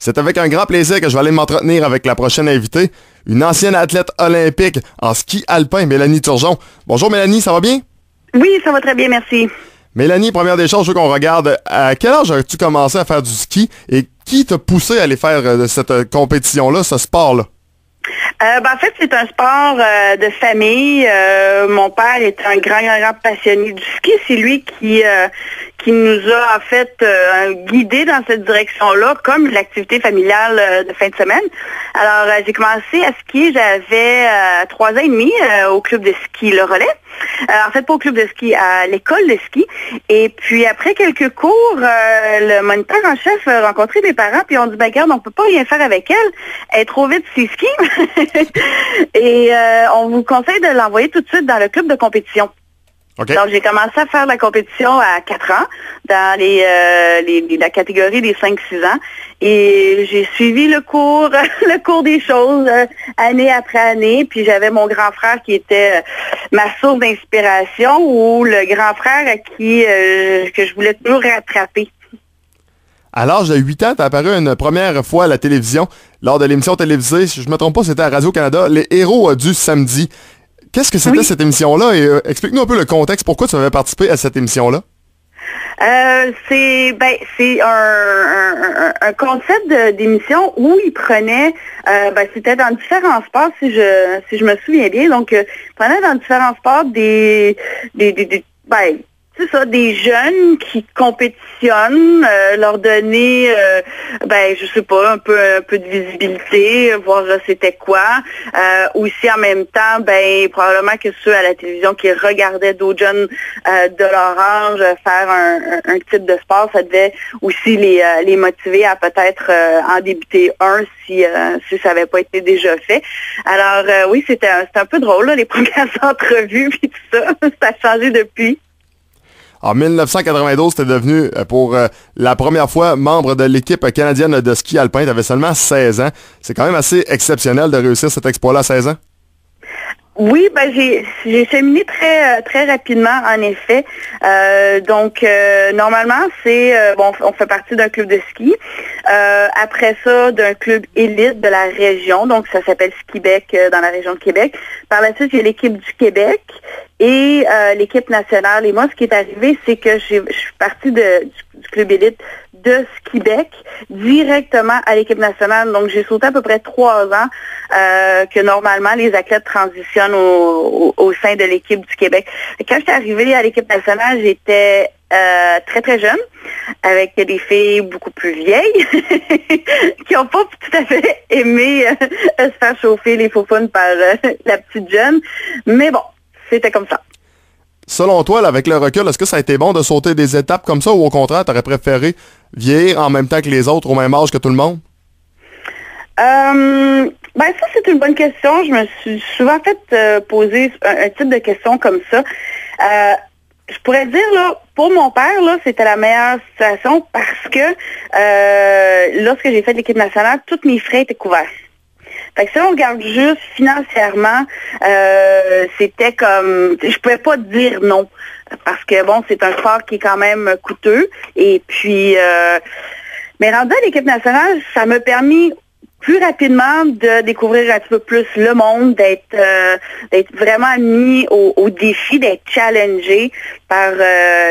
C'est avec un grand plaisir que je vais aller m'entretenir avec la prochaine invitée, une ancienne athlète olympique en ski alpin, Mélanie Turgeon. Bonjour Mélanie, ça va bien? Oui, ça va très bien, merci. Mélanie, première des choses, je veux qu'on regarde, à quel âge as-tu commencé à faire du ski et qui t'a poussé à aller faire cette compétition-là, ce sport-là? En fait, c'est un sport de famille. Mon père est un grand passionné du ski. C'est lui qui nous a en fait guidés dans cette direction-là, comme l'activité familiale de fin de semaine. Alors, j'ai commencé à skier, j'avais 3 ans et demi au club de ski Le Relais. En fait, pas au club de ski, à l'école de ski. Et puis, après quelques cours, le moniteur en chef a rencontré mes parents, puis on dit, ben regarde, on peut pas rien faire avec elle. Elle est trop vite sur ses skis. Et on vous conseille de l'envoyer tout de suite dans le club de compétition. Okay. Donc, j'ai commencé à faire la compétition à 4 ans, dans la catégorie des 5-6 ans. Et j'ai suivi le cours des choses, année après année. Puis j'avais mon grand frère qui était ma source d'inspiration, ou le grand frère à qui que je voulais toujours rattraper. À l'âge de 8 ans, tu as apparu une première fois à la télévision, lors de l'émission télévisée, si je ne me trompe pas, c'était à Radio-Canada, Les Héros du samedi. Qu'est-ce que c'était cette émission-là? Et explique-nous un peu le contexte, pourquoi tu avais participé à cette émission-là? C'est un concept d'émission où il prenait, c'était dans différents sports, si je me souviens bien, donc il prenait dans différents sports c'est ça, des jeunes qui compétitionnent, leur donner, je sais pas, un peu de visibilité, voir c'était quoi. Aussi en même temps, probablement que ceux à la télévision qui regardaient d'autres jeunes de leur âge faire un type de sport, ça devait aussi les motiver à peut-être en débuter un si ça n'avait pas été déjà fait. Alors oui, c'était un peu drôle, là, les premières entrevues puis tout ça. Ça a changé depuis. En 1992, tu es devenu, pour la première fois, membre de l'équipe canadienne de ski alpin. Tu avais seulement 16 ans. C'est quand même assez exceptionnel de réussir cet exploit-là à 16 ans. Oui, j'ai cheminé très rapidement, en effet. Normalement, on fait partie d'un club de ski. Après ça, d'un club élite de la région, donc ça s'appelle Skibec dans la région de Québec. Par la suite, il y a l'équipe du Québec et l'équipe nationale. Et moi, ce qui est arrivé, c'est que je suis partie du club élite de Skibec directement à l'équipe nationale. Donc, j'ai sauté à peu près 3 ans que normalement les athlètes transitionnent au sein de l'équipe du Québec. Quand je suis arrivée à l'équipe nationale, j'étais très jeune, avec des filles beaucoup plus vieilles qui n'ont pas tout à fait aimé se faire chauffer les faufounes par la petite jeune. Mais bon, c'était comme ça. Selon toi, là, avec le recul, est-ce que ça a été bon de sauter des étapes comme ça ou au contraire, tu aurais préféré vieillir en même temps que les autres, au même âge que tout le monde? Ça, c'est une bonne question. Je me suis souvent fait poser un type de question comme ça. Je pourrais dire, là, pour mon père, là, c'était la meilleure situation parce que lorsque j'ai fait l'équipe nationale, tous mes frais étaient couverts. Fait que si on regarde juste financièrement, c'était comme, je pouvais pas dire non parce que bon, c'est un sport qui est quand même coûteux et puis, mais rendu à l'équipe nationale, ça m'a permis plus rapidement de découvrir un petit peu plus le monde, d'être vraiment mis au défi, d'être challengé par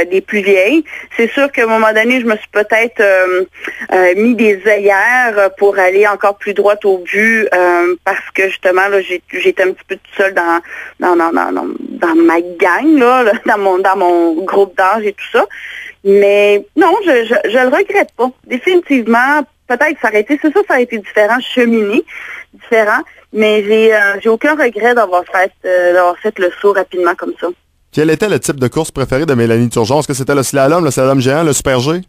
les plus vieilles. C'est sûr qu'à un moment donné, je me suis peut-être mis des œillères pour aller encore plus droit au but parce que justement là, j'étais un petit peu toute seule dans ma gang là, dans mon groupe d'âge et tout ça. Mais non, je le regrette pas. Définitivement. Peut-être ça aurait été différent, cheminer différent, mais j'ai aucun regret d'avoir fait le saut rapidement comme ça. Quel était le type de course préféré de Mélanie Turgeon? Est-ce que c'était le slalom géant, le super G?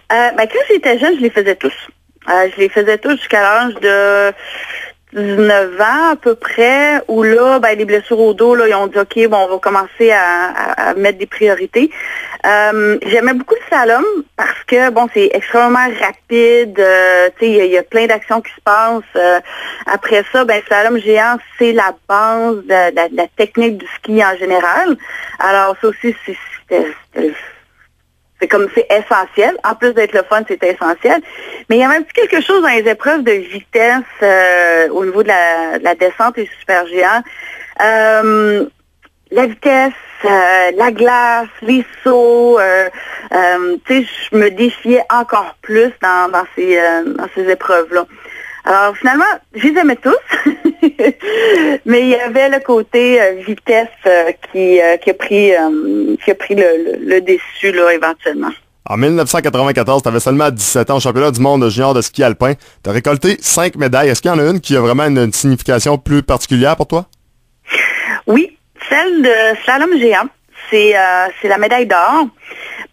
Quand j'étais jeune, je les faisais tous. Je les faisais tous jusqu'à l'âge de 19 ans à peu près, où là, les blessures au dos, là, ils ont dit OK, bon, on va commencer à mettre des priorités. J'aimais beaucoup le slalom parce que bon, c'est extrêmement rapide, il y a plein d'actions qui se passent. Après ça, le slalom géant, c'est la base de la technique du ski en général. Alors ça aussi, c'est essentiel. En plus d'être le fun, c'est essentiel. Mais il y avait un petit quelque chose dans les épreuves de vitesse au niveau de la descente et supergéant. La vitesse, la glace, les sauts, je me défiais encore plus dans ces épreuves-là. Alors finalement, je les aimais tous, mais il y avait le côté vitesse qui a pris le dessus là éventuellement. En 1994, tu avais seulement 17 ans au championnat du monde junior de ski alpin. Tu as récolté 5 médailles. Est-ce qu'il y en a une qui a vraiment une signification plus particulière pour toi? Oui, celle de slalom géant. C'est la médaille d'or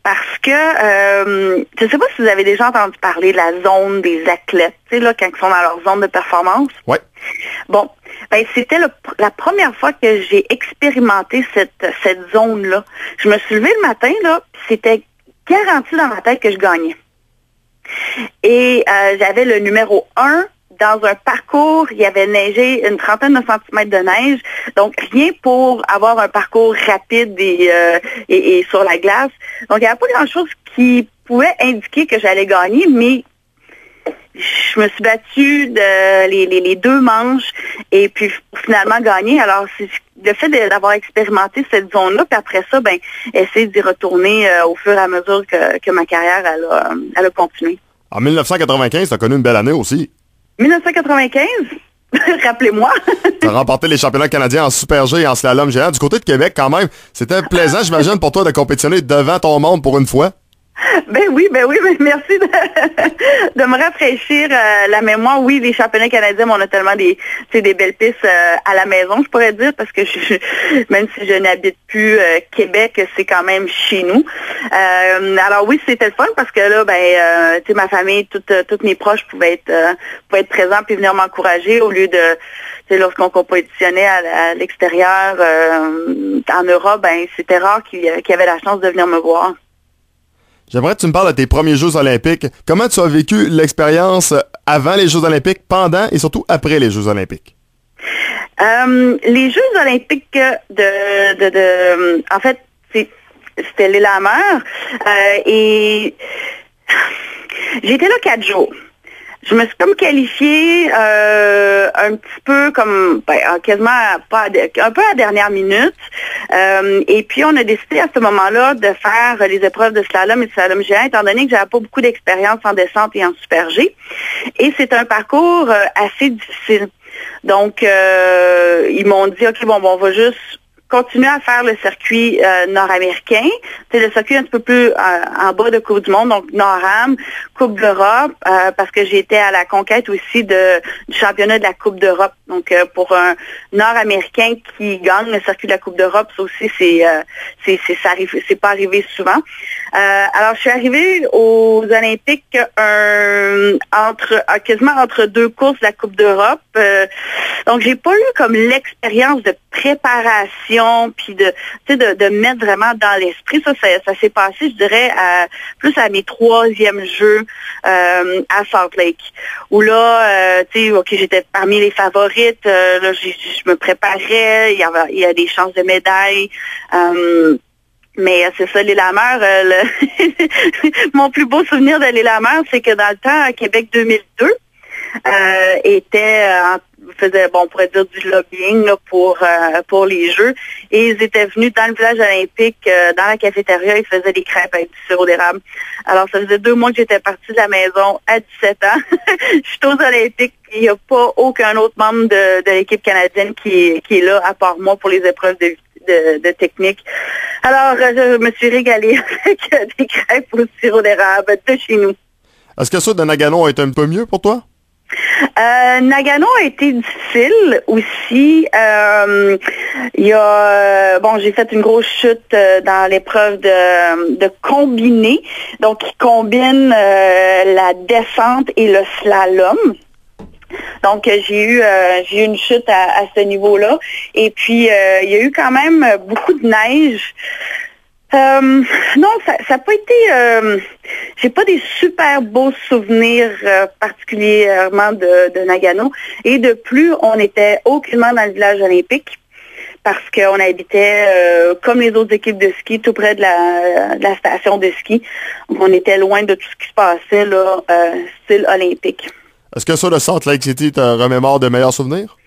parce que je ne sais pas si vous avez déjà entendu parler de la zone des athlètes, tu sais, là, quand ils sont dans leur zone de performance. Oui. Bon, c'était la première fois que j'ai expérimenté cette zone-là. Je me suis levée le matin, là, c'était garanti dans ma tête que je gagnais. Et j'avais le numéro 1 dans un parcours, il y avait neigé une trentaine de centimètres de neige, donc rien pour avoir un parcours rapide et sur la glace. Donc, il n'y avait pas grand-chose qui pouvait indiquer que j'allais gagner, mais je me suis battue les 2 manches et puis finalement gagné. Alors, c'est le fait d'avoir expérimenté cette zone-là, puis après ça, essayer d'y retourner au fur et à mesure que ma carrière elle a continué. En 1995, tu as connu une belle année aussi. 1995? Rappelez-moi. Tu as remporté les championnats canadiens en Super G et en slalom géant. Du côté de Québec, quand même, c'était plaisant, j'imagine, pour toi de compétitionner devant ton monde pour une fois. Ben oui, merci de me rafraîchir la mémoire. Oui, les championnats canadiens, on a tellement des belles pistes à la maison, je pourrais dire, parce que même si je n'habite plus Québec, c'est quand même chez nous. Alors oui, c'était le fun parce que là, ma famille, toutes mes proches pouvaient être présents puis venir m'encourager au lieu de lorsqu'on compétitionnait à l'extérieur en Europe, c'était rare qu'il y avait la chance de venir me voir. J'aimerais que tu me parles de tes premiers Jeux olympiques. Comment tu as vécu l'expérience avant les Jeux olympiques, pendant et surtout après les Jeux olympiques? Les Jeux olympiques en fait, c'était l'île-à-la-mer et j'étais là 4 jours. Je me suis comme qualifiée un petit peu comme quasiment un peu à la dernière minute. Et puis on a décidé à ce moment-là de faire les épreuves de slalom et de slalom géant, étant donné que j'avais pas beaucoup d'expérience en descente et en super G. Et c'est un parcours assez difficile. Donc ils m'ont dit OK, on va juste continuer à faire le circuit nord-américain. C'est le circuit un petit peu plus en bas de Coupe du Monde, donc Nord-Am, Coupe d'Europe, parce que j'étais à la conquête aussi du championnat de la Coupe d'Europe. Donc pour un Nord-américain qui gagne le circuit de la Coupe d'Europe, ça aussi c'est pas arrivé souvent. Alors je suis arrivée aux Olympiques quasiment entre 2 courses de la Coupe d'Europe. Donc j'ai pas eu comme l'expérience de préparation puis de mettre vraiment dans l'esprit. Ça s'est passé, je dirais, plus à mes 3e Jeux à Salt Lake. Où là, OK, j'étais parmi les favorites. Là, je me préparais. Il y a des chances de médaille. Mais c'est ça, l'île-à-la-mer. Mon plus beau souvenir de l'île-à-la-mer, c'est que dans le temps, à Québec 2002, faisait, on pourrait dire du lobbying là, pour les Jeux. Et ils étaient venus dans le village olympique, dans la cafétéria, ils faisaient des crêpes avec du sirop d'érable. Alors, ça faisait 2 mois que j'étais partie de la maison à 17 ans. Je suis aux Olympiques. Il n'y a pas aucun autre membre de l'équipe canadienne qui est là, à part moi, pour les épreuves de technique. Alors, je me suis régalée avec des crêpes au sirop d'érable de chez nous. Est-ce que ça de Nagano a été un peu mieux pour toi? Nagano a été difficile aussi. J'ai fait une grosse chute dans l'épreuve de combiné, donc qui combine la descente et le slalom. Donc j'ai eu une chute à ce niveau-là. Et puis il y a eu quand même beaucoup de neige. Non, ça n'a pas été... j'ai pas des super beaux souvenirs particulièrement de Nagano. Et de plus, on n'était aucunement dans le village olympique. parce qu'on habitait, comme les autres équipes de ski, tout près de la station de ski. On était loin de tout ce qui se passait, là, style olympique. Est-ce que ça, le Salt Lake City, te remémore de meilleurs souvenirs?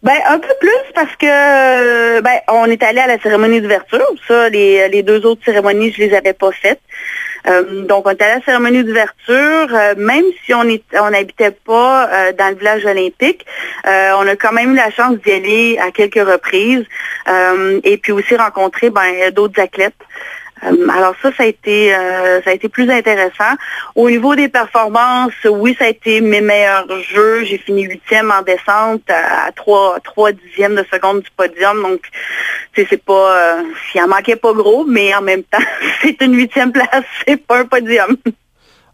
Ben, un peu plus parce que on est allé à la cérémonie d'ouverture. Ça, les deux autres cérémonies, je les avais pas faites. Donc, on est allé à la cérémonie d'ouverture, même si on n'habitait pas dans le village olympique, on a quand même eu la chance d'y aller à quelques reprises et puis aussi rencontrer d'autres athlètes. Alors ça a été plus intéressant. Au niveau des performances, oui, ça a été mes meilleurs jeux. J'ai fini 8e en descente à 3 dixièmes de seconde du podium. Donc, c'est pas, il en manquait pas gros, mais en même temps, c'est une 8e place, c'est pas un podium.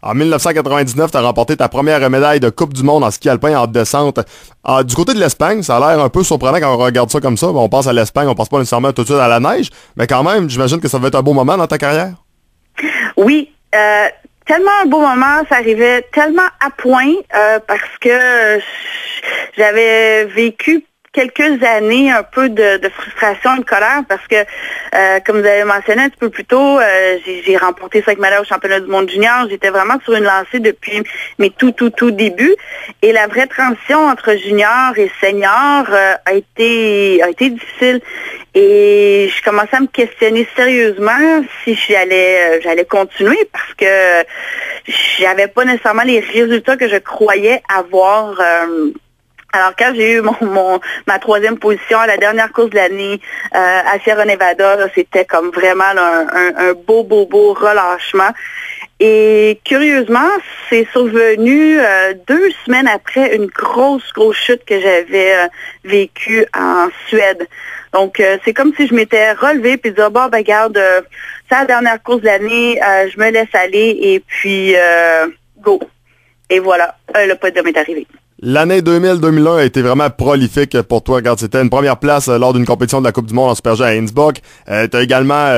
En 1999, tu as remporté ta première médaille de Coupe du monde en ski alpin en descente. Du côté de l'Espagne, ça a l'air un peu surprenant quand on regarde ça comme ça. On pense à l'Espagne, on pense pas nécessairement tout de suite à la neige, mais quand même, j'imagine que ça va être un beau moment dans ta carrière. Oui, tellement un beau moment, ça arrivait tellement à point parce que j'avais vécu quelques années un peu de frustration et de colère parce que, comme vous avez mentionné un petit peu plus tôt, j'ai remporté 5 médailles au championnat du monde junior. J'étais vraiment sur une lancée depuis mes tout débuts. Et la vraie transition entre junior et senior a été difficile. Et je commençais à me questionner sérieusement si j'allais continuer parce que j'avais pas nécessairement les résultats que je croyais avoir. Alors quand j'ai eu ma 3e position à la dernière course de l'année à Sierra Nevada, là, c'était comme vraiment là, un beau relâchement. Et curieusement, c'est survenu 2 semaines après une grosse chute que j'avais vécue en Suède. Donc, c'est comme si je m'étais relevée puis dit, regarde, c'est la dernière course de l'année, je me laisse aller et puis go. Et voilà, le podium est arrivé. L'année 2000-2001 a été vraiment prolifique pour toi. Regarde, c'était une première place lors d'une compétition de la Coupe du monde en Super G à Innsbruck. Tu as également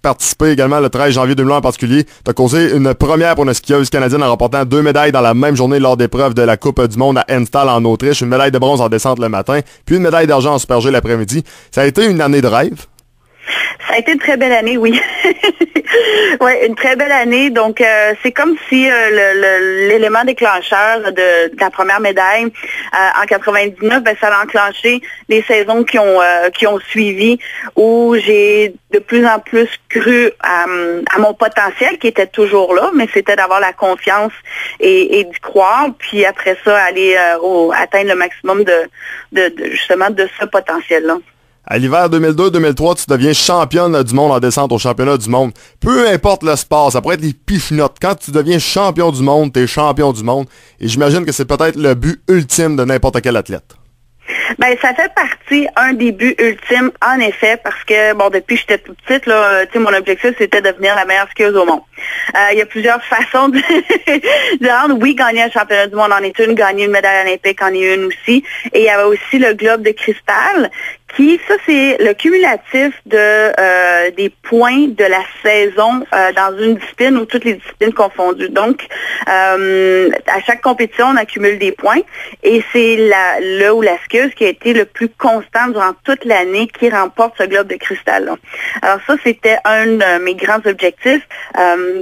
participé le 13 janvier 2001 en particulier. Tu as causé une première pour une skieuse canadienne en remportant 2 médailles dans la même journée lors d'épreuves de la Coupe du monde à Enstal en Autriche. Une médaille de bronze en descente le matin, puis une médaille d'argent en Super G l'après-midi. Ça a été une année de rêve. Ça a été une très belle année, oui. Oui, une très belle année. Donc, c'est comme si l'élément déclencheur de la première médaille en 99, ça a enclenché les saisons qui ont suivi, où j'ai de plus en plus cru à mon potentiel qui était toujours là, mais c'était d'avoir la confiance et d'y croire, puis après ça, aller atteindre le maximum justement de ce potentiel-là. À l'hiver 2002-2003, tu deviens championne du monde en descente au championnat du monde. Peu importe le sport, ça pourrait être des pifinottes. Quand tu deviens champion du monde, t'es champion du monde. Et j'imagine que c'est peut-être le but ultime de n'importe quel athlète. Ça fait partie un des buts ultimes, en effet, parce que, depuis que j'étais toute petite, là, mon objectif, c'était de devenir la meilleure skieuse au monde. Il y a plusieurs façons de rendre. Oui, gagner un championnat du monde en est une, gagner une médaille olympique en est une aussi. Et il y avait aussi le globe de cristal, ça, c'est le cumulatif des points de la saison dans une discipline ou toutes les disciplines confondues. Donc, à chaque compétition, on accumule des points et c'est là où la skieuse qui a été le plus constant durant toute l'année qui remporte ce globe de cristal-là. Alors ça, c'était un de mes grands objectifs.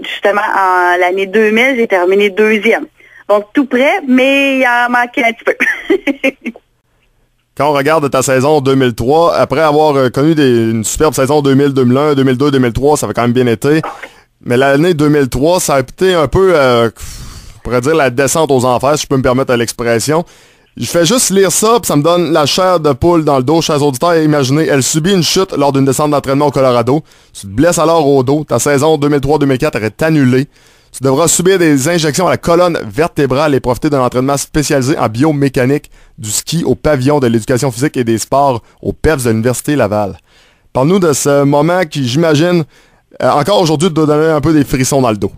Justement, en l'année 2000, j'ai terminé 2e. Donc, tout près, mais il en manquait un petit peu. Quand on regarde ta saison 2003, après avoir connu une superbe saison 2000, 2001, 2002, 2003, ça avait quand même bien été. Mais l'année 2003, ça a été un peu, on pourrait dire, la descente aux enfers, si je peux me permettre l'expression. Je fais juste lire ça, puis ça me donne la chair de poule dans le dos. Chers auditeurs, imaginez, elle subit une chute lors d'une descente d'entraînement au Colorado. Tu te blesses alors au dos. Ta saison 2003-2004 est annulée. Tu devras subir des injections à la colonne vertébrale et profiter d'un entraînement spécialisé en biomécanique du ski au pavillon de l'éducation physique et des sports au PEPS de l'Université Laval. Parle-nous de ce moment qui, j'imagine, encore aujourd'hui, doit donner un peu des frissons dans le dos.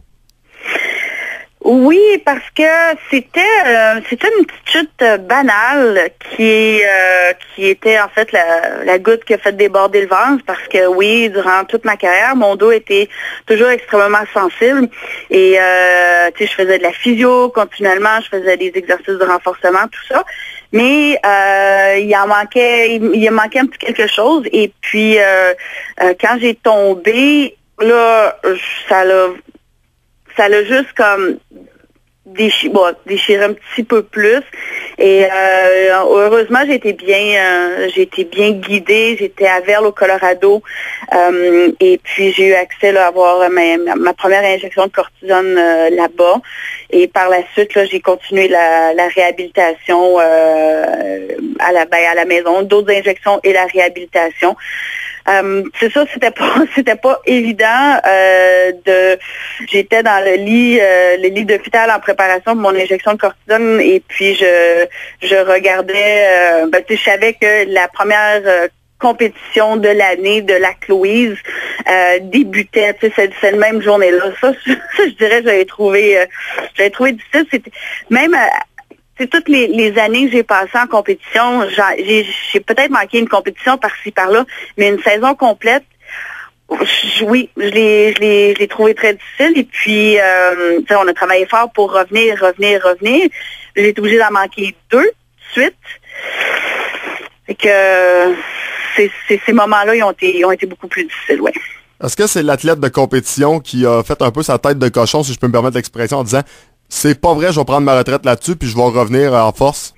Oui, parce que c'était une petite chute banale qui était en fait la goutte qui a fait déborder le vase, parce que oui, durant toute ma carrière, mon dos était toujours extrêmement sensible et je faisais de la physio continuellement, je faisais des exercices de renforcement, tout ça. Mais il manquait un petit quelque chose, et puis quand j'ai tombé, là, ça l'a juste comme déchiré un petit peu plus. Et heureusement, j'ai été bien guidée. J'étais à Verle au Colorado, et puis j'ai eu accès à avoir ma première injection de cortisone là-bas. Et par la suite, là, j'ai continué la réhabilitation à la maison, d'autres injections et la réhabilitation. C'est ça, c'était pas évident. J'étais dans le lit d'hôpital en préparation pour mon injection de cortisone, et puis je regardais, je savais que la première compétition de l'année de Lac-Louise débutait, c'est le même journée-là. Ça, je dirais, j'avais trouvé difficile. C'était même toutes les années que j'ai passées en compétition, j'ai peut-être manqué une compétition par-ci, par-là, mais une saison complète, oui, je l'ai trouvé très difficile. Et puis, on a travaillé fort pour revenir. J'ai été obligée d'en manquer 2 de suite. Et que ces moments-là, ils ont été beaucoup plus difficiles, oui. Est-ce que c'est l'athlète de compétition qui a fait un peu sa tête de cochon, si je peux me permettre l'expression, en disant « C'est pas vrai, je vais prendre ma retraite là-dessus, puis je vais revenir en force ».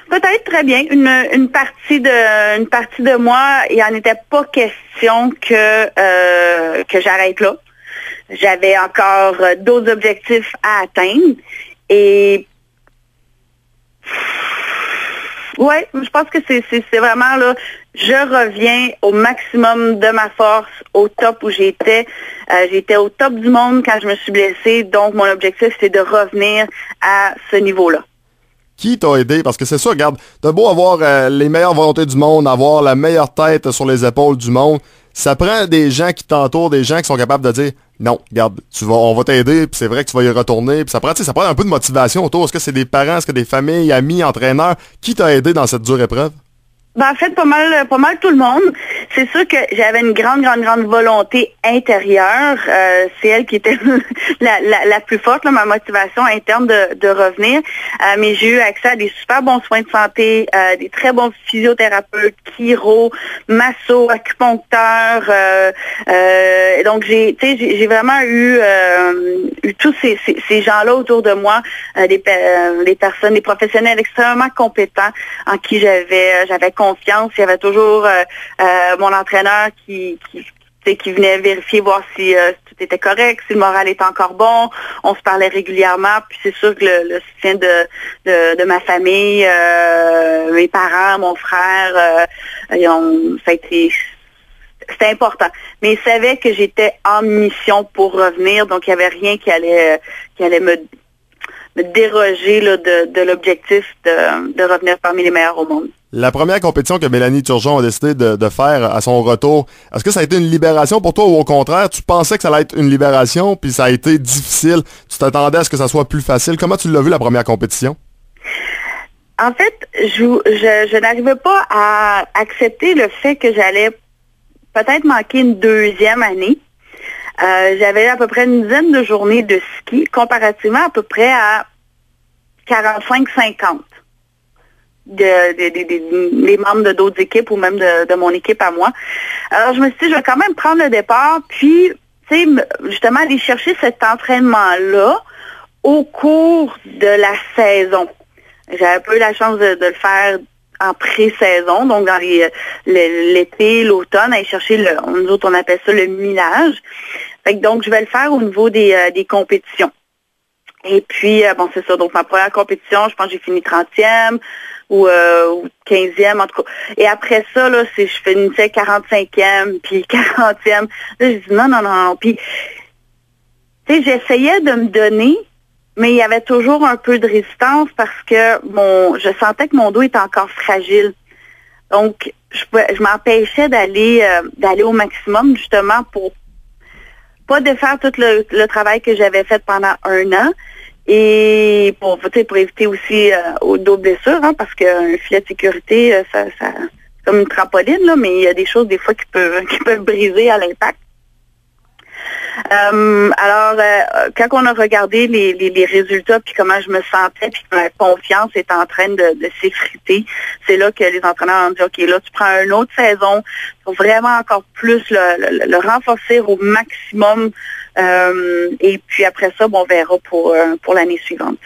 Peut-être très bien. Une partie de moi, il n'en était pas question que j'arrête là. J'avais encore d'autres objectifs à atteindre. Et ouais, je pense que c'est vraiment là, je reviens au maximum de ma force, au top où j'étais. J'étais au top du monde quand je me suis blessée, donc mon objectif c'est de revenir à ce niveau-là. Qui t'a aidé? Parce que c'est ça, regarde, t'as beau avoir les meilleures volontés du monde, avoir la meilleure tête sur les épaules du monde, ça prend des gens qui t'entourent, des gens qui sont capables de dire non, regarde, on va t'aider, puis c'est vrai que tu vas y retourner, puis ça prend un peu de motivation autour. Est-ce que c'est des parents, est-ce que des familles, amis, entraîneurs? Qui t'a aidé dans cette dure épreuve? En fait, pas mal tout le monde. C'est sûr que j'avais une grande volonté intérieure. C'est elle qui était la plus forte, là, ma motivation interne de revenir. Mais j'ai eu accès à des super bons soins de santé, des très bons physiothérapeutes, chiro, masso, acupuncteurs. Donc j'ai vraiment eu tous ces gens-là autour de moi, des personnes, des professionnels extrêmement compétents en qui j'avais confiance. Il y avait toujours mon entraîneur qui venait vérifier, voir si tout était correct, si le moral était encore bon. On se parlait régulièrement. Puis c'est sûr que le soutien de ma famille, mes parents, mon frère, c'était important. Mais ils savaient que j'étais en mission pour revenir, donc il n'y avait rien qui allait me déroger là, de l'objectif de revenir parmi les meilleurs au monde. La première compétition que Mélanie Turgeon a décidé de faire à son retour, est-ce que ça a été une libération pour toi ou au contraire, tu pensais que ça allait être une libération puis ça a été difficile, tu t'attendais à ce que ça soit plus facile? Comment tu l'as vu la première compétition? En fait, je n'arrivais pas à accepter le fait que j'allais peut-être manquer une 2e année. J'avais à peu près une dizaine de journées de ski, comparativement à peu près à 45-50 des membres de d'autres équipes ou même de mon équipe à moi. Alors, je me suis dit, je vais quand même prendre le départ, puis, justement, aller chercher cet entraînement-là au cours de la saison. J'avais pas eu la chance de le faire en pré-saison, donc dans l'été, l'automne, aller chercher nous autres, on appelle ça le millage. Donc, je vais le faire au niveau des compétitions. Et puis, c'est ça. Donc, ma première compétition, je pense que j'ai fini 30e ou 15e, en tout cas. Et après ça, là, je finissais 45e, puis 40e. Là, j'ai dit non. Puis, j'essayais de me donner, mais il y avait toujours un peu de résistance parce que je sentais que mon dos était encore fragile. Donc, je m'empêchais d'aller au maximum, justement, pour pas défaire tout le travail que j'avais fait pendant 1 an. Et pour éviter aussi d'autres blessures, hein, parce qu'un filet de sécurité, ça c'est comme une trampoline, là, mais il y a des choses des fois qui peuvent briser à l'impact. Quand on a regardé les résultats, puis comment je me sentais, puis que ma confiance est en train de s'effriter, c'est là que les entraîneurs ont dit, OK, là, tu prends une autre saison, pour vraiment encore plus le renforcer au maximum, et puis après ça, on verra pour l'année suivante.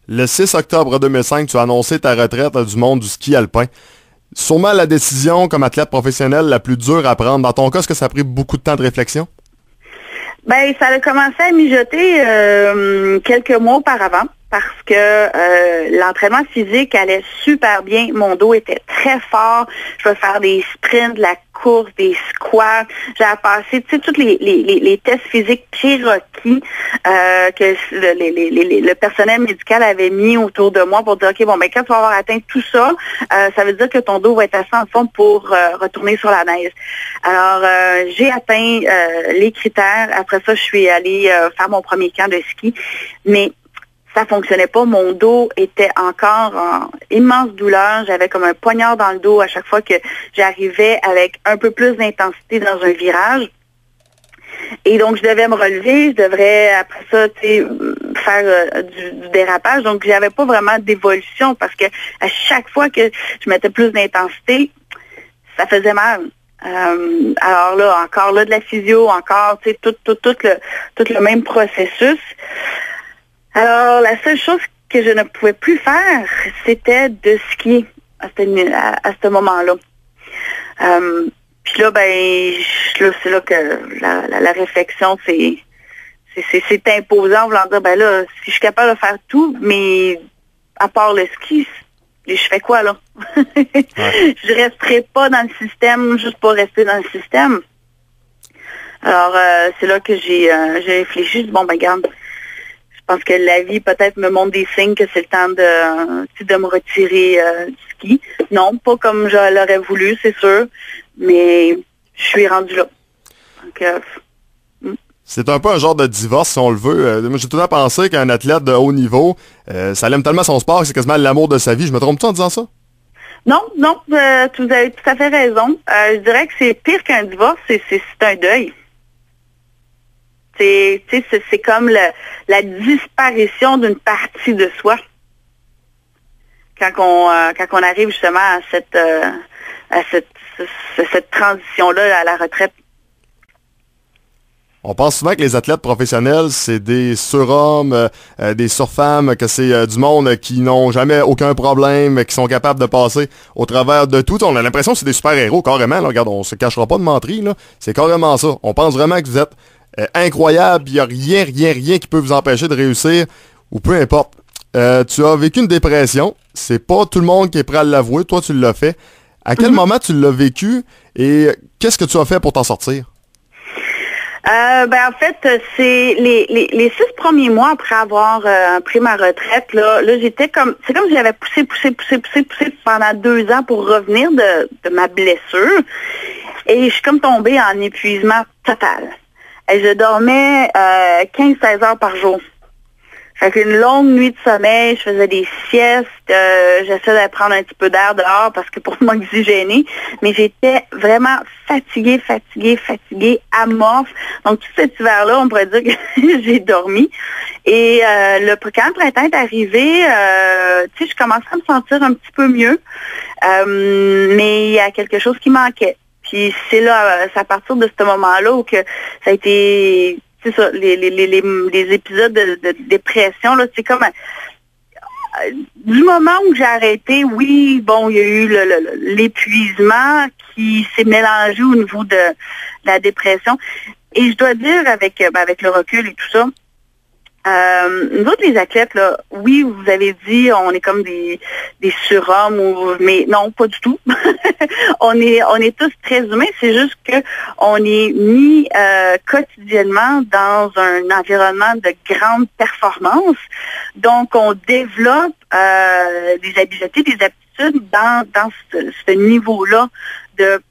Le 6 octobre 2005, tu as annoncé ta retraite du monde du ski alpin. Sûrement la décision comme athlète professionnel la plus dure à prendre. Dans ton cas, est-ce que ça a pris beaucoup de temps de réflexion? Ben, ça a commencé à mijoter quelques mois auparavant parce que l'entraînement physique allait super bien. Mon dos était très fort. Je vais faire des sprints, de la course, des squats. J'avais passé, tous les tests physiques prérequis que le personnel médical avait mis autour de moi pour dire, OK, bon, ben quand tu vas avoir atteint tout ça, ça veut dire que ton dos va être assez en forme pour retourner sur la neige. Alors, j'ai atteint les critères. Après ça, je suis allée faire mon premier camp de ski. Mais ça fonctionnait pas. Mon dos était encore en immense douleur. J'avais comme un poignard dans le dos à chaque fois que j'arrivais avec un peu plus d'intensité dans un virage. Et donc, je devais me relever. Je devrais, après ça, faire du dérapage. Donc, j'avais pas vraiment d'évolution parce que à chaque fois que je mettais plus d'intensité, ça faisait mal. Alors là, encore là de la physio, encore, tout le même processus. Alors, la seule chose que je ne pouvais plus faire, c'était de skier à ce moment-là. Puis là, c'est là que la réflexion, c'est imposant, voulant dire, ben là, si je suis capable de faire tout, mais à part le ski, je fais quoi, là? Ouais. Je resterai pas dans le système juste pour rester dans le système. Alors, c'est là que j'ai réfléchi, je dis, bon, ben, regarde, je pense que la vie peut-être me montre des signes que c'est le temps de me retirer du ski. Non, pas comme je l'aurais voulu, c'est sûr, mais je suis rendue là. Donc, c'est un peu un genre de divorce, si on le veut. Moi, j'ai tout le temps pensé qu'un athlète de haut niveau, ça aime tellement son sport que c'est quasiment l'amour de sa vie. Je me trompe-tu en disant ça? Non, vous avez tout à fait raison. Je dirais que c'est pire qu'un divorce, c'est un deuil. C'est comme la disparition d'une partie de soi. Quand on arrive justement à cette transition-là à la retraite. On pense souvent que les athlètes professionnels, c'est des surhommes, des surfemmes, que c'est du monde qui n'ont jamais aucun problème, qui sont capables de passer au travers de tout. On a l'impression que c'est des super-héros, carrément. Là, regarde, on se cachera pas de menterie, là. C'est carrément ça. On pense vraiment que vous êtes incroyable, il n'y a rien qui peut vous empêcher de réussir, ou peu importe. Tu as vécu une dépression, c'est pas tout le monde qui est prêt à l'avouer, toi tu l'as fait. À quel moment tu l'as vécu et qu'est-ce que tu as fait pour t'en sortir? En fait, c'est les 6 premiers mois après avoir pris ma retraite, là j'étais c'est comme si j'avais poussé pendant 2 ans pour revenir de ma blessure. Et je suis comme tombée en épuisement total. Et je dormais 15-16 heures par jour. Fait qu'une longue nuit de sommeil, je faisais des siestes, j'essayais de prendre un petit peu d'air dehors parce que pour m'oxygéner, mais j'étais vraiment fatiguée, amorphe. Donc tout cet hiver-là, on pourrait dire que j'ai dormi. Et quand le printemps est arrivé, je commençais à me sentir un petit peu mieux, mais il y a quelque chose qui manquait. Puis c'est là, c'est à partir de ce moment-là où que ça a été, c'est ça, les épisodes de dépression, là, c'est comme du moment où j'ai arrêté, oui, bon, il y a eu l'épuisement qui s'est mélangé au niveau de la dépression. Et je dois dire, avec le recul et tout ça, nous autres, les athlètes, là, oui, vous avez dit, on est comme des surhommes, mais non, pas du tout. on est tous très humains, c'est juste que on est mis quotidiennement dans un environnement de grande performance. Donc, on développe des habiletés, des aptitudes dans ce niveau-là de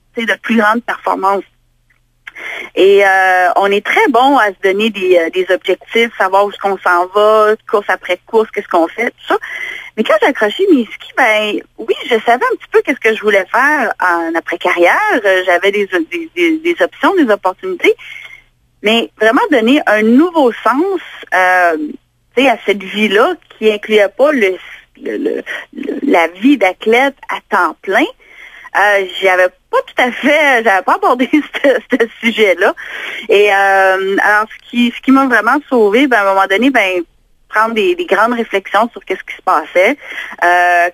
plus grande performance. Et on est très bon à se donner des objectifs, savoir où est-ce qu'on s'en va, course après course, qu'est-ce qu'on fait, tout ça. Mais quand j'ai accroché mes skis, ben oui, je savais un petit peu qu'est-ce que je voulais faire en après-carrière. J'avais des options, des opportunités. Mais vraiment donner un nouveau sens à cette vie-là qui incluait pas la vie d'athlète à temps plein. J'avais pas abordé ce sujet-là. Et alors ce qui m'a vraiment sauvée, ben à un moment donné, ben prendre des grandes réflexions sur qu'est-ce qui se passait,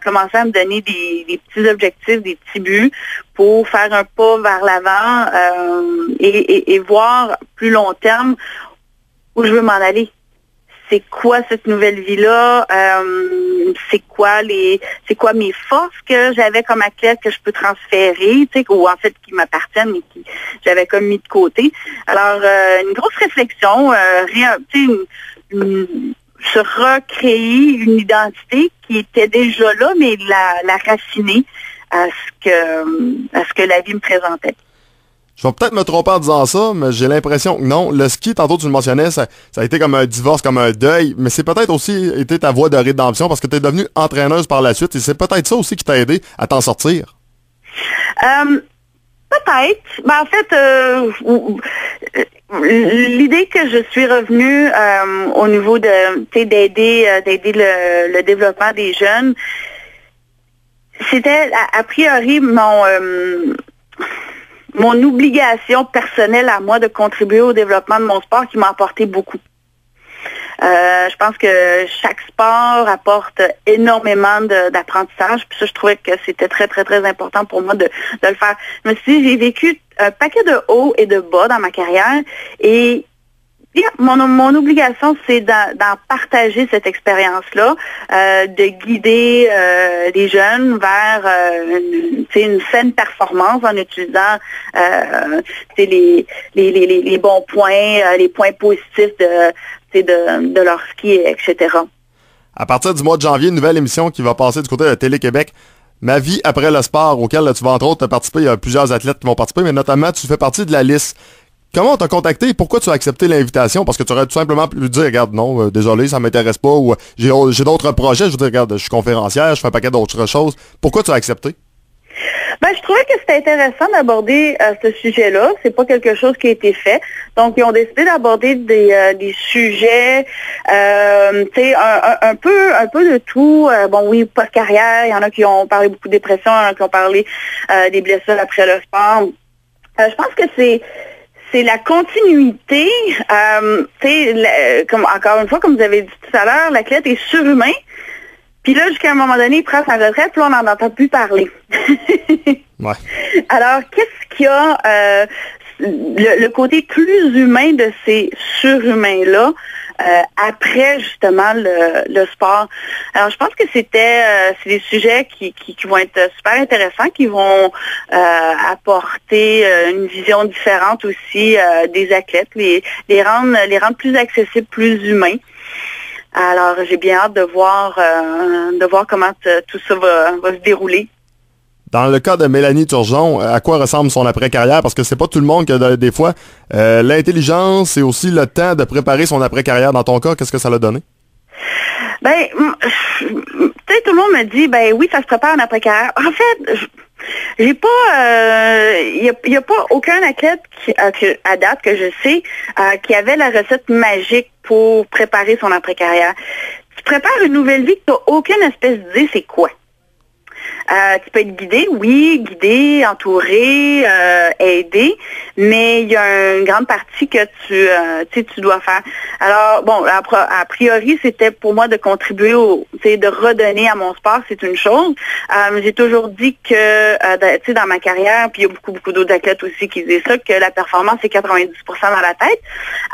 commencer à me donner des petits objectifs, des petits buts pour faire un pas vers l'avant et voir plus long terme où je veux m'en aller. C'est quoi cette nouvelle vie-là? C'est quoi mes forces que j'avais comme athlète que je peux transférer, ou en fait qui m'appartiennent mais qui j'avais comme mis de côté. Alors, une grosse réflexion, se recréer une identité qui était déjà là, mais la raffiner à ce que la vie me présentait. Je vais peut-être me tromper en disant ça, mais j'ai l'impression que non. Le ski, tantôt tu le mentionnais, ça a été comme un divorce, comme un deuil, mais c'est peut-être aussi été ta voie de rédemption parce que tu es devenue entraîneuse par la suite et c'est peut-être ça aussi qui t'a aidé à t'en sortir. Peut-être. Ben, en fait, l'idée que je suis revenue au niveau d'aider le développement des jeunes, c'était a priori mon obligation personnelle à moi de contribuer au développement de mon sport qui m'a apporté beaucoup. Je pense que chaque sport apporte énormément d'apprentissage. Puis ça, je trouvais que c'était très, très, très important pour moi de le faire. Je me suis dit, j'ai vécu un paquet de hauts et de bas dans ma carrière et mon obligation, c'est d'en partager cette expérience-là, de guider les jeunes vers une saine performance en utilisant les bons points, les points positifs de leur ski, etc. À partir du mois de janvier, une nouvelle émission qui va passer du côté de Télé-Québec. Ma vie après le sport, auquel tu vas entre autres participer. Il y a plusieurs athlètes qui vont participer, mais notamment tu fais partie de la liste. Comment on t'a contacté et pourquoi tu as accepté l'invitation? Parce que tu aurais tout simplement pu dire, regarde, non, désolé, ça m'intéresse pas, ou j'ai d'autres projets. Je veux dire, regarde, je suis conférencière, je fais un paquet d'autres choses. Pourquoi tu as accepté? Ben, je trouvais que c'était intéressant d'aborder ce sujet-là. C'est pas quelque chose qui a été fait. Donc, ils ont décidé d'aborder des sujets, un peu de tout. Bon, oui, post-carrière. Il y en a qui ont parlé beaucoup de dépression, il y en a qui ont parlé des blessures après le sport. Je pense que c'est la continuité. Encore une fois, comme vous avez dit tout à l'heure, l'athlète est surhumain. Puis là, jusqu'à un moment donné, il prend sa retraite, puis là, on n'en entend plus parler. Ouais. Alors, qu'est-ce qu'il y a le côté plus humain de ces surhumains-là après, justement, le sport? Alors, je pense que c'est des sujets qui vont être super intéressants, qui vont apporter une vision différente aussi des athlètes, les rendre plus accessibles, plus humains. Alors, j'ai bien hâte de voir comment tout ça va se dérouler. Dans le cas de Mélanie Turgeon, à quoi ressemble son après-carrière? Parce que c'est pas tout le monde qui a des fois l'intelligence et aussi le temps de préparer son après-carrière. Dans ton cas, qu'est-ce que ça l'a donné? Ben, tu sais, tout le monde me dit, ben oui, ça se prépare en après-carrière. En fait, j'ai pas, il y a pas aucun athlète à date que je sais qui avait la recette magique pour préparer son après-carrière. Tu prépares une nouvelle vie que tu n'as aucune espèce d'idée c'est quoi. Tu peux être guidé, entouré, aidé, mais il y a une grande partie que tu dois faire. Alors, bon, a priori, c'était pour moi de contribuer de redonner à mon sport, c'est une chose. J'ai toujours dit que, dans ma carrière, puis il y a beaucoup d'autres athlètes aussi qui disaient ça, que la performance, c'est 90% dans la tête.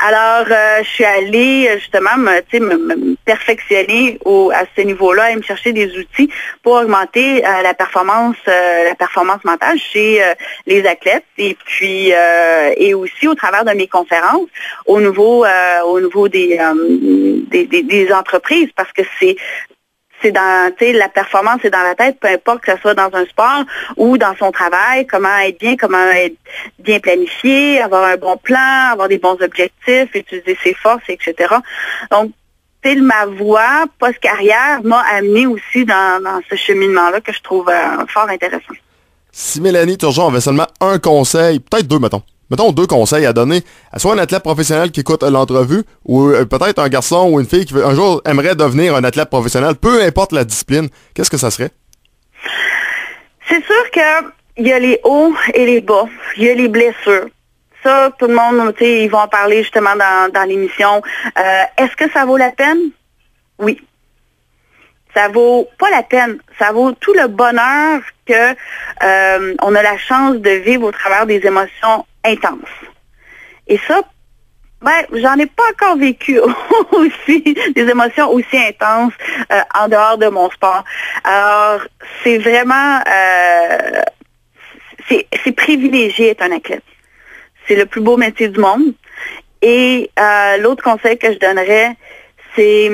Alors, je suis allée, justement, me perfectionner à ce niveau-là et me chercher des outils pour augmenter la performance mentale chez les athlètes et puis et aussi au travers de mes conférences au niveau des entreprises parce que c'est c'est dans, tu sais, la performance est dans la tête, peu importe que ce soit dans un sport ou dans son travail, comment être bien planifié, avoir un bon plan, avoir des bons objectifs, utiliser ses forces, etc. Donc, tu sais, ma voie post-carrière m'a amené aussi dans ce cheminement-là que je trouve fort intéressant. Si Mélanie Turgeon avait seulement un conseil, peut-être deux, mettons 2 conseils à donner à soit un athlète professionnel qui écoute l'entrevue ou peut-être un garçon ou une fille qui un jour aimerait devenir un athlète professionnel, peu importe la discipline, qu'est-ce que ça serait? C'est sûr qu'il y a les hauts et les bas. Il y a les blessures. Ça, tout le monde, tu sais, ils vont en parler justement dans l'émission. Est-ce que ça vaut la peine? Oui. Ça vaut pas la peine. Ça vaut tout le bonheur que on a la chance de vivre au travers des émotions intenses. Et ça, j'en ai pas encore vécu aussi, des émotions aussi intenses en dehors de mon sport. Alors, c'est vraiment, c'est privilégié être un athlète. C'est le plus beau métier du monde. Et l'autre conseil que je donnerais, c'est,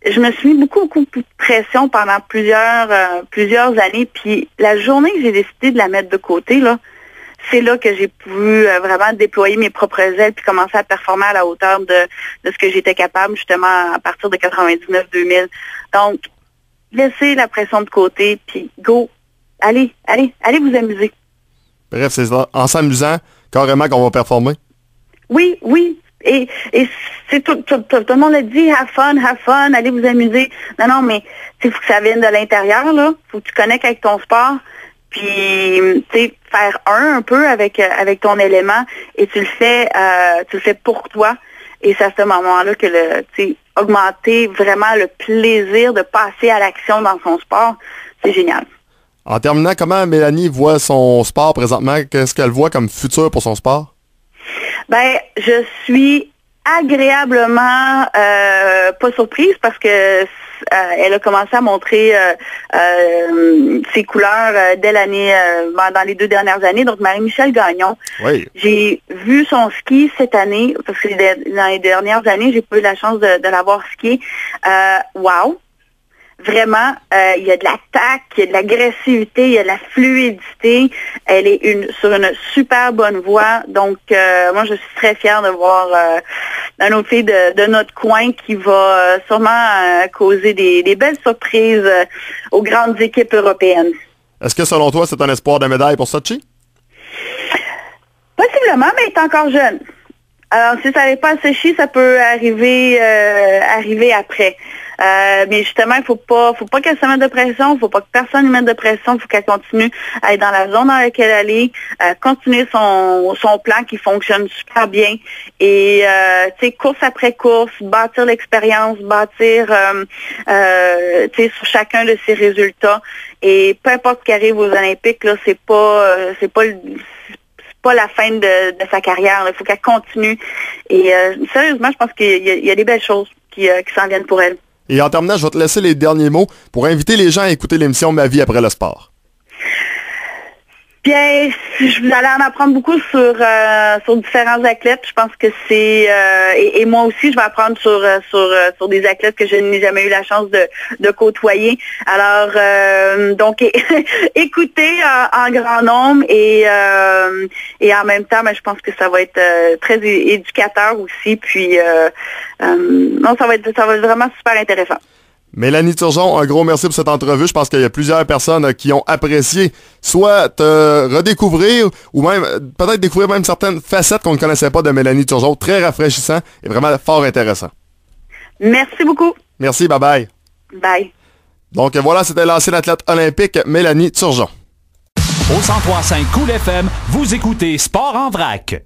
je me suis mis beaucoup de pression pendant plusieurs années. Puis la journée que j'ai décidé de la mettre de côté, là, c'est là que j'ai pu vraiment déployer mes propres ailes puis commencer à performer à la hauteur de ce que j'étais capable justement à partir de 99-2000. Donc, laissez la pression de côté puis go, allez vous amuser. Bref, c'est ça. En s'amusant, carrément qu'on va performer. Oui. Et c'est tout le monde le dit, have fun, allez vous amuser. Non, mais il faut que ça vienne de l'intérieur, là. Faut que tu connectes avec ton sport. Puis, tu sais, faire un peu avec ton élément et tu le fais pour toi. Et c'est à ce moment-là que augmenter vraiment le plaisir de passer à l'action dans son sport, c'est génial. En terminant, comment Mélanie voit son sport présentement? Qu'est-ce qu'elle voit comme futur pour son sport? Je suis agréablement pas surprise parce que elle a commencé à montrer ses couleurs dès l'année, dans les 2 dernières années. Donc, Marie-Michèle Gagnon. Oui. J'ai vu son ski cette année, parce que dans les dernières années, j'ai pas eu la chance de l'avoir skié. Wow! Vraiment, il y a de l'attaque, il y a de l'agressivité, il y a de la fluidité. Elle est sur une super bonne voie. Donc, moi, je suis très fière de voir une autre fille de notre coin qui va sûrement causer des belles surprises aux grandes équipes européennes. Est-ce que, selon toi, c'est un espoir de médaille pour Sochi? Possiblement, mais elle est encore jeune. Alors, si ça n'arrive pas à Sochi, ça peut arriver après. Mais justement, il faut pas qu'elle se mette de pression, il faut pas que personne ne mette de pression, il faut qu'elle continue à être dans la zone dans laquelle elle est, continuer son plan qui fonctionne super bien et tu sais, course après course, bâtir l'expérience, bâtir tu sais, sur chacun de ses résultats et peu importe ce qui arrive aux Olympiques, là, c'est pas la fin de sa carrière. Il faut qu'elle continue. Et sérieusement, je pense qu'il y a des belles choses qui s'en viennent pour elle. Et en terminant, je vais te laisser les derniers mots pour inviter les gens à écouter l'émission Ma vie après le sport. Bien, vous allez en apprendre beaucoup sur différents athlètes. Je pense que c'est et moi aussi, je vais apprendre sur des athlètes que je n'ai jamais eu la chance de côtoyer. Alors, donc, écoutez en grand nombre et en même temps, je pense que ça va être très éducateur aussi. Puis, non, ça va être vraiment super intéressant. Mélanie Turgeon, un gros merci pour cette entrevue. Je pense qu'il y a plusieurs personnes qui ont apprécié soit te redécouvrir ou même peut-être découvrir même certaines facettes qu'on ne connaissait pas de Mélanie Turgeon. Très rafraîchissant et vraiment fort intéressant. Merci beaucoup. Merci, bye bye. Bye. Donc voilà, c'était l'ancienne athlète olympique Mélanie Turgeon. Au 103.5 Cool FM, vous écoutez Sport en vrac.